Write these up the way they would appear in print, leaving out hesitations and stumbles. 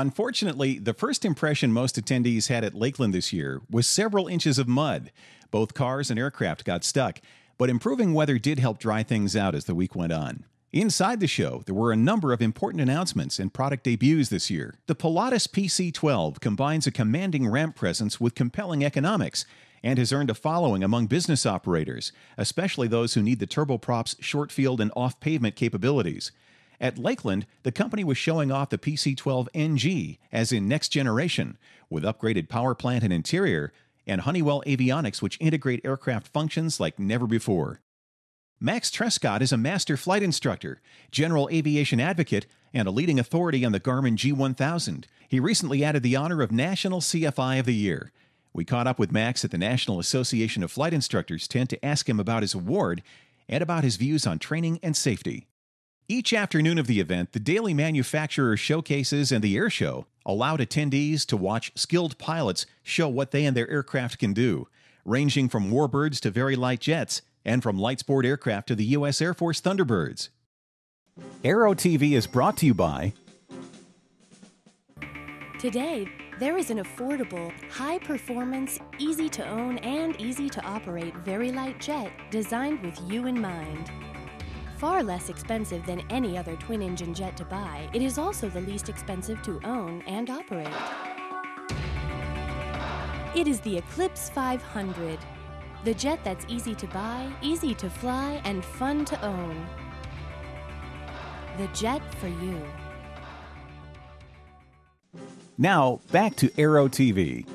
Unfortunately, the first impression most attendees had at Lakeland this year was several inches of mud. Both cars and aircraft got stuck, but improving weather did help dry things out as the week went on. Inside the show, there were a number of important announcements and product debuts this year. The Pilatus PC-12 combines a commanding ramp presence with compelling economics and has earned a following among business operators, especially those who need the turboprop's short field and off-pavement capabilities. At Lakeland, the company was showing off the PC-12NG, as in next generation, with upgraded power plant and interior, and Honeywell avionics which integrate aircraft functions like never before. Max Trescott is a master flight instructor, general aviation advocate, and a leading authority on the Garmin G1000. He recently added the honor of National CFI of the Year. We caught up with Max at the National Association of Flight Instructors tent to ask him about his award and about his views on training and safety. Each afternoon of the event, the daily manufacturer showcases and the air show allowed attendees to watch skilled pilots show what they and their aircraft can do, ranging from warbirds to very light jets, and from light sport aircraft to the U.S. Air Force Thunderbirds. Aero-TV is brought to you by... Today, there is an affordable, high-performance, easy-to-own and easy-to-operate very light jet designed with you in mind. Far less expensive than any other twin-engine jet to buy, it is also the least expensive to own and operate. It is the Eclipse 500, the jet that's easy to buy, easy to fly, and fun to own. The jet for you. Now, back to Aero-TV.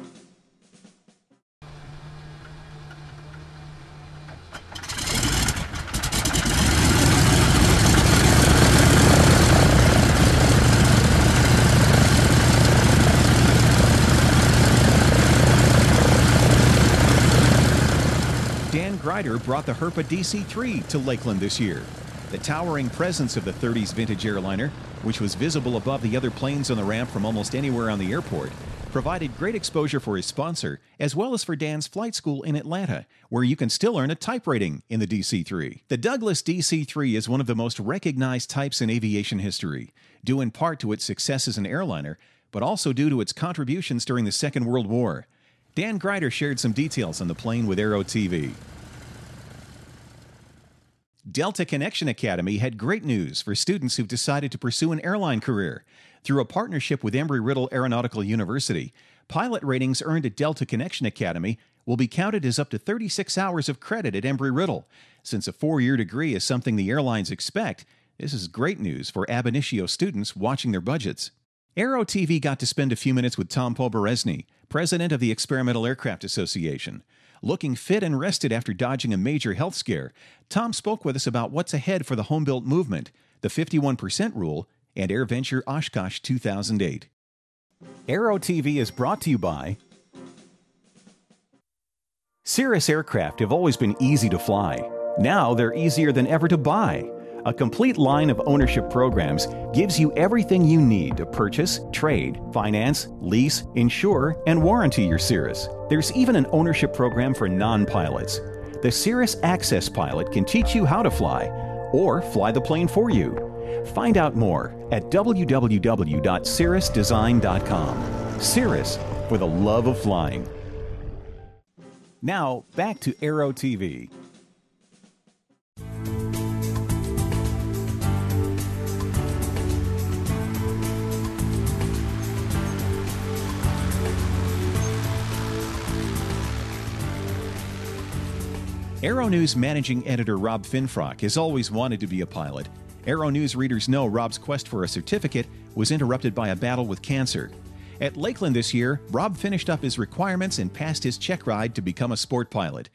Dan Grider brought the Herpa DC-3 to Lakeland this year. The towering presence of the 30s vintage airliner, which was visible above the other planes on the ramp from almost anywhere on the airport, provided great exposure for his sponsor, as well as for Dan's flight school in Atlanta, where you can still earn a type rating in the DC-3. The Douglas DC-3 is one of the most recognized types in aviation history, due in part to its success as an airliner, but also due to its contributions during the Second World War. Dan Grider shared some details on the plane with Aero-TV. Delta Connection Academy had great news for students who've decided to pursue an airline career. Through a partnership with Embry-Riddle Aeronautical University, pilot ratings earned at Delta Connection Academy will be counted as up to 36 hours of credit at Embry-Riddle. Since a 4-year degree is something the airlines expect, this is great news for ab initio students watching their budgets. Aero-TV got to spend a few minutes with Tom Poberezny, president of the Experimental Aircraft Association. Looking fit and rested after dodging a major health scare, Tom spoke with us about what's ahead for the home-built movement, the 51% rule, and AirVenture Oshkosh 2008. Aero-TV is brought to you by... Cirrus aircraft have always been easy to fly. Now they're easier than ever to buy. A complete line of ownership programs gives you everything you need to purchase, trade, finance, lease, insure, and warranty your Cirrus. There's even an ownership program for non-pilots. The Cirrus Access Pilot can teach you how to fly, or fly the plane for you. Find out more at www.cirrusdesign.com. Cirrus, for the love of flying. Now, back to Aero-TV. Aero-News managing editor Rob Finfrock has always wanted to be a pilot. Aero-News readers know Rob's quest for a certificate was interrupted by a battle with cancer. At Lakeland this year, Rob finished up his requirements and passed his check ride to become a sport pilot.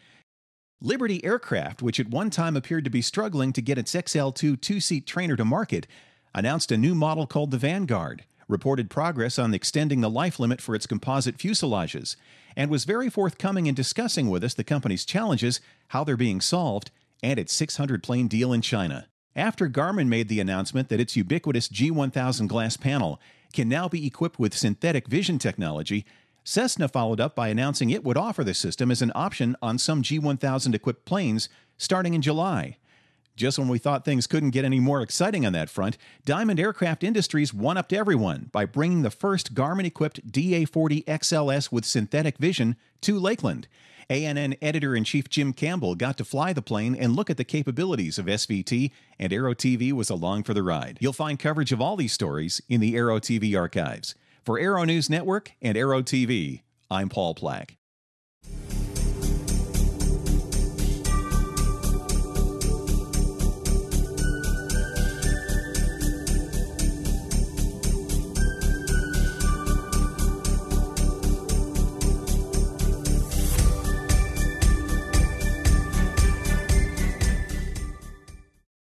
Liberty Aircraft, which at one time appeared to be struggling to get its XL2 two-seat trainer to market, announced a new model called the Vanguard, reported progress on extending the life limit for its composite fuselages, and was very forthcoming in discussing with us the company's challenges, how they're being solved, and its 600-plane deal in China. After Garmin made the announcement that its ubiquitous G1000 glass panel can now be equipped with synthetic vision technology, Cessna followed up by announcing it would offer the system as an option on some G1000-equipped planes starting in July. Just when we thought things couldn't get any more exciting on that front, Diamond Aircraft Industries one-upped everyone by bringing the first Garmin-equipped DA-40 XLS with synthetic vision to Lakeland. ANN editor-in-chief Jim Campbell got to fly the plane and look at the capabilities of SVT, and Aero-TV was along for the ride. You'll find coverage of all these stories in the Aero-TV archives. For Aero-News Network and Aero-TV, I'm Paul Plack.